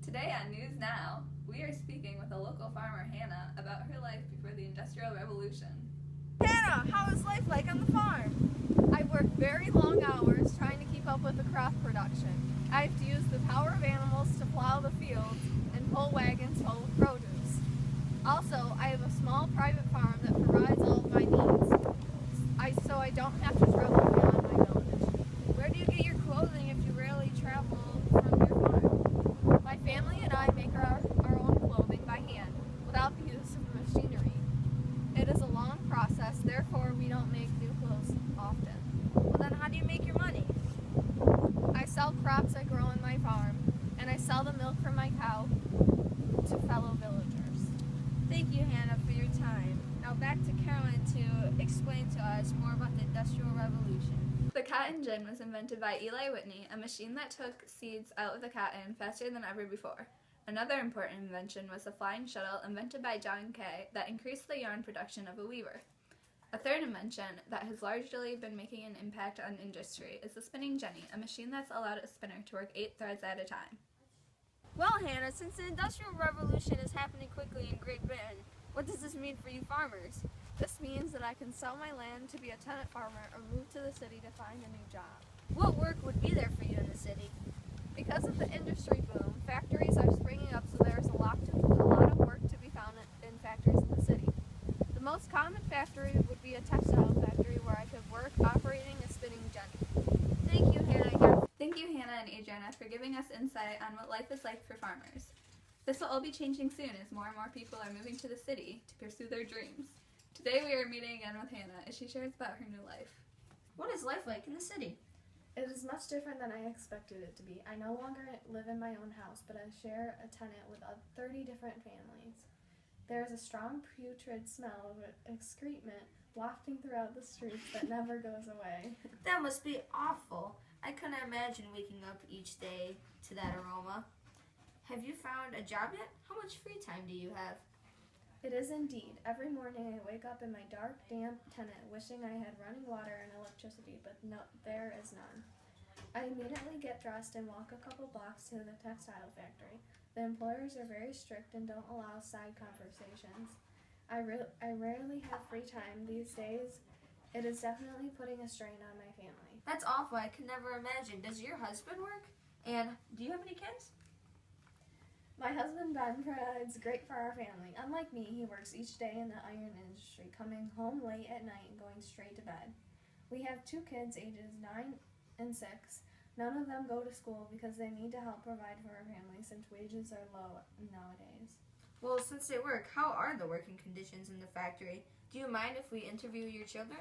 Today on News Now, we are speaking with a local farmer, Hannah, about her life before the Industrial Revolution. Hannah, how is life like on the farm? I work very long hours trying to keep up with the crop production. I have to use the power of animals to plow the fields and pull wagons full of produce. Also, I have a small private farm that provides all of my needs, so I don't have to travel beyond my village. Where do you get your clothing if you rarely travel from your farm? My family and I make our own clothing by hand without the use of machinery. It is a long process, therefore we don't make new clothes often. Well, then how do you make your money? I sell crops I grow on my farm, and I sell the milk from my cow to fellow villagers. Thank you, Hannah, for your time. Now back to Carolyn to explain to us more about the Industrial Revolution. The cotton gin was invented by Eli Whitney, a machine that took seeds out of the cotton faster than ever before. Another important invention was the flying shuttle invented by John Kay that increased the yarn production of a weaver. A third invention that has largely been making an impact on industry is the spinning jenny, a machine that's allowed a spinner to work 8 threads at a time. Well, Hannah, since the Industrial Revolution is happening quickly in Great Britain, what does this mean for you farmers? This means that I can sell my land to be a tenant farmer or move to the city to find a new job. What work would be there for you in the city? Because of the industry boom, factories are springing up, so there is a lot of work to be found in factories in the city. The most common factory would be a textile factory where I could work operating a spinning jenny. Thank you, Hannah. Thank you, Hannah and Adriana, for giving us insight on what life is like for farmers. This will all be changing soon as more and more people are moving to the city to pursue their dreams. Today we are meeting again with Hannah as she shares about her new life. What is life like in the city? It is much different than I expected it to be. I no longer live in my own house, but I share a tenant with 30 different families. There is a strong putrid smell of excrement wafting throughout the streets that never goes away. That must be awful. I couldn't imagine waking up each day to that aroma. Have you found a job yet? How much free time do you have? It is indeed. Every morning I wake up in my dark, damp tenant wishing I had running water and electricity, but no, there is none. I immediately get dressed and walk a couple blocks to the textile factory. The employers are very strict and don't allow side conversations. I rarely have free time these days. It is definitely putting a strain on my family. That's awful. I could never imagine. Does your husband work? And do you have any kids? My husband Ben provides great for our family. Unlike me, he works each day in the iron industry, coming home late at night and going straight to bed. We have 2 kids ages 9 and 6. None of them go to school because they need to help provide for our family since wages are low nowadays. Well, since they work, how are the working conditions in the factory? Do you mind if we interview your children?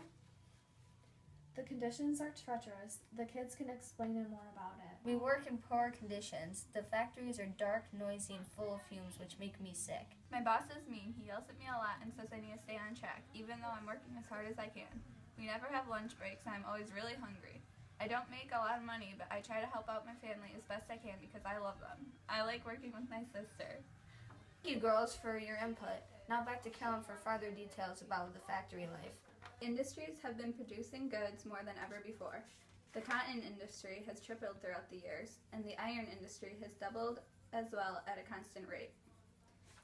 The conditions are treacherous. The kids can explain more about it. We work in poor conditions. The factories are dark, noisy, and full of fumes, which make me sick. My boss is mean. He yells at me a lot and says I need to stay on track, even though I'm working as hard as I can. We never have lunch breaks, and I'm always really hungry. I don't make a lot of money, but I try to help out my family as best I can because I love them. I like working with my sister. Thank you, girls, for your input. Now back to Kellen for further details about the factory life. Industries have been producing goods more than ever before. The cotton industry has tripled throughout the years, and the iron industry has doubled as well at a constant rate.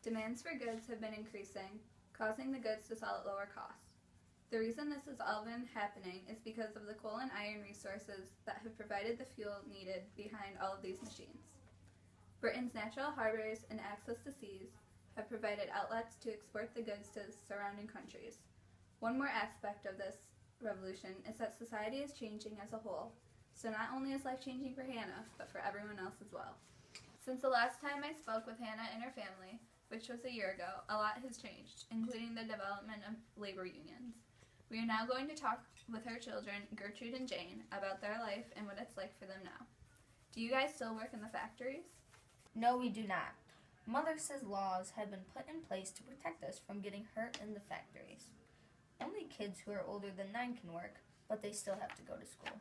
Demands for goods have been increasing, causing the goods to sell at lower costs. The reason this has all been happening is because of the coal and iron resources that have provided the fuel needed behind all of these machines. Britain's natural harbors and access to seas have provided outlets to export the goods to surrounding countries. One more aspect of this revolution is that society is changing as a whole, so not only is life changing for Hannah, but for everyone else as well. Since the last time I spoke with Hannah and her family, which was a year ago, a lot has changed, including the development of labor unions. We are now going to talk with her children, Gertrude and Jane, about their life and what it's like for them now. Do you guys still work in the factories? No, we do not. Mother says laws have been put in place to protect us from getting hurt in the factories. Only kids who are older than 9 can work, but they still have to go to school.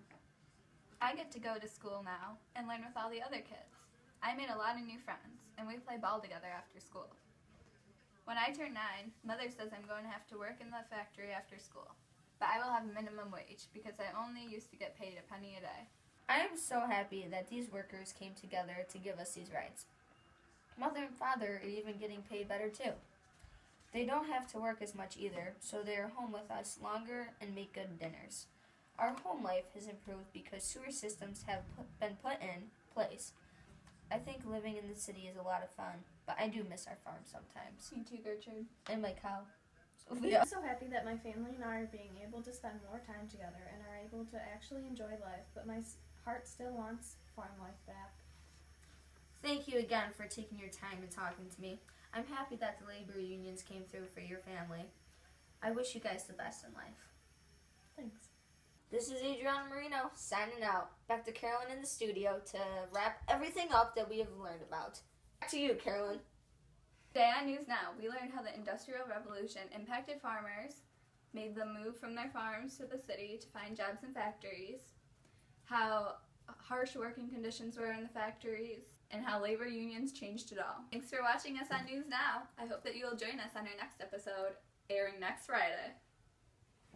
I get to go to school now and learn with all the other kids. I made a lot of new friends, and we play ball together after school. When I turn 9, Mother says I'm going to have to work in the factory after school, but I will have minimum wage because I only used to get paid a penny a day. I am so happy that these workers came together to give us these rights. Mother and father are even getting paid better too. They don't have to work as much either, so they are home with us longer and make good dinners. Our home life has improved because sewer systems have been put in place. I think living in the city is a lot of fun, but I do miss our farm sometimes. Me too, Gertrude. And my cow. Sophia. I'm so happy that my family and I are being able to spend more time together and are able to actually enjoy life, but my heart still wants farm life back. Thank you again for taking your time and talking to me. I'm happy that the labor unions came through for your family. I wish you guys the best in life. Thanks. This is Adriana Marino signing out. Back to Carolyn in the studio to wrap everything up that we have learned about. Back to you, Carolyn. Today on News Now, we learned how the Industrial Revolution impacted farmers, made them move from their farms to the city to find jobs in factories, how harsh working conditions were in the factories, and how labor unions changed it all. Thanks for watching us on News Now. I hope that you will join us on our next episode, airing next Friday.